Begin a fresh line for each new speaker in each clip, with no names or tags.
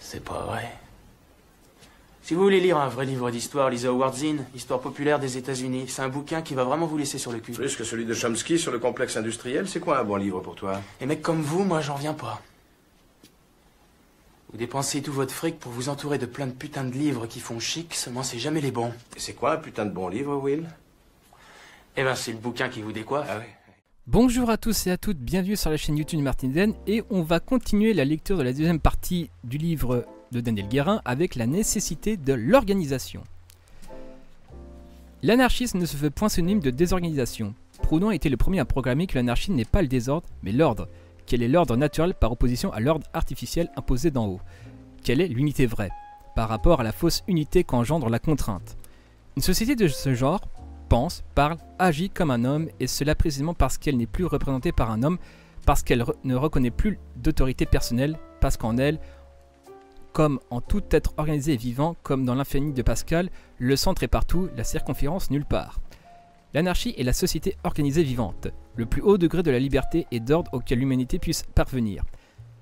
C'est pas vrai. Si vous voulez lire un vrai livre d'histoire, lisez Howard Zinn, Histoire populaire des États-Unis. C'est un bouquin qui va vraiment vous laisser sur le cul.
Plus que celui de Chomsky sur le complexe industriel, c'est quoi un bon livre pour toi?
Les mecs comme vous, moi, j'en reviens pas. Vous dépensez tout votre fric pour vous entourer de plein de putains de livres qui font chic, seulement c'est jamais les bons.
Et c'est quoi un putain de bon livre, Will?
Eh ben, c'est le bouquin qui vous décoiffe.
Ah oui.
Bonjour à tous et à toutes, bienvenue sur la chaîne YouTube de Martin Eden et on va continuer la lecture de la deuxième partie du livre de Daniel Guérin avec la nécessité de l'organisation. L'anarchisme ne se veut point synonyme de désorganisation. Proudhon a été le premier à proclamer que l'anarchie n'est pas le désordre, mais l'ordre. Quel est l'ordre naturel par opposition à l'ordre artificiel imposé d'en haut? Quelle est l'unité vraie par rapport à la fausse unité qu'engendre la contrainte? Une société de ce genre pense, parle, agit comme un homme, et cela précisément parce qu'elle n'est plus représentée par un homme, parce qu'elle ne reconnaît plus d'autorité personnelle, parce qu'en elle, comme en tout être organisé et vivant, comme dans l'infini de Pascal, le centre est partout, la circonférence nulle part. L'anarchie est la société organisée vivante, le plus haut degré de la liberté et d'ordre auquel l'humanité puisse parvenir.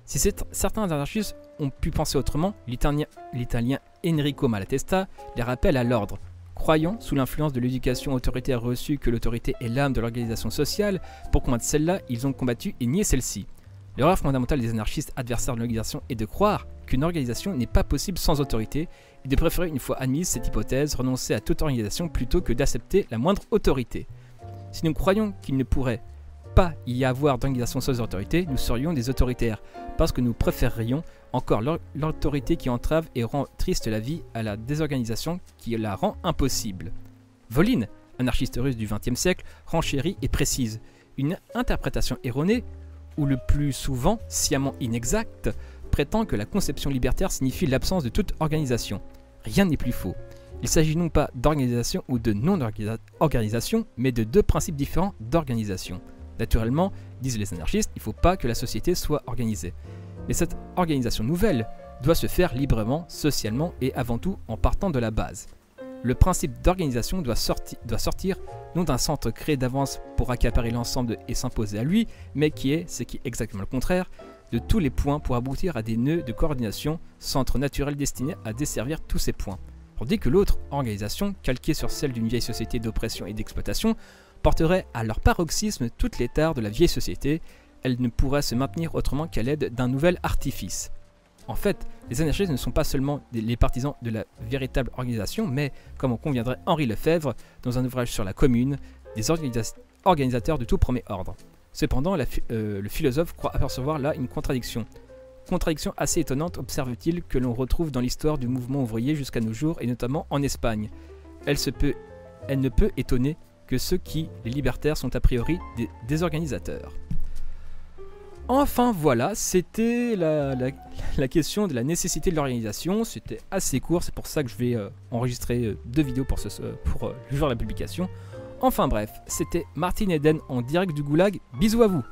Si certains anarchistes ont pu penser autrement, l'italien Enrico Malatesta les rappelle à l'ordre. Croyant, sous l'influence de l'éducation autoritaire reçue, que l'autorité est l'âme de l'organisation sociale, pour combattre celle-là, ils ont combattu et nié celle-ci. L'erreur fondamentale des anarchistes adversaires de l'organisation est de croire qu'une organisation n'est pas possible sans autorité, et de préférer, une fois admise cette hypothèse, renoncer à toute organisation plutôt que d'accepter la moindre autorité. Si nous croyons qu'il ne pourrait pas y avoir d'organisation sans autorité, nous serions des autoritaires, parce que nous préférerions encore l'autorité qui entrave et rend triste la vie à la désorganisation qui la rend impossible. Volin, anarchiste russe du XXe siècle, renchérit et précise. Une interprétation erronée, ou le plus souvent sciemment inexacte, prétend que la conception libertaire signifie l'absence de toute organisation. Rien n'est plus faux. Il s'agit non pas d'organisation ou de non-organisation, mais de deux principes différents d'organisation. Naturellement, disent les anarchistes, il ne faut pas que la société soit organisée. Mais cette organisation nouvelle doit se faire librement, socialement et avant tout en partant de la base. Le principe d'organisation doit sortir non d'un centre créé d'avance pour accaparer l'ensemble et s'imposer à lui, mais qui est, ce qui est exactement le contraire, de tous les points pour aboutir à des nœuds de coordination, centre naturel destiné à desservir tous ces points. Tandis que l'autre organisation, calquée sur celle d'une vieille société d'oppression et d'exploitation, porterait à leur paroxysme toutes les tares de la vieille société. Elle ne pourrait se maintenir autrement qu'à l'aide d'un nouvel artifice. En fait, les anarchistes ne sont pas seulement les partisans de la véritable organisation, mais, comme en conviendrait Henri Lefebvre dans un ouvrage sur la commune, des organisateurs de tout premier ordre. Cependant, le philosophe croit apercevoir là une contradiction. Contradiction assez étonnante, observe-t-il, que l'on retrouve dans l'histoire du mouvement ouvrier jusqu'à nos jours, et notamment en Espagne. Elle ne peut étonner que ceux qui, les libertaires, sont a priori des désorganisateurs. Enfin voilà, c'était la question de la nécessité de l'organisation. C'était assez court, c'est pour ça que je vais enregistrer 2 vidéos pour le jour de la publication. Enfin bref, c'était Martin Eden en direct du Goulag. Bisous à vous!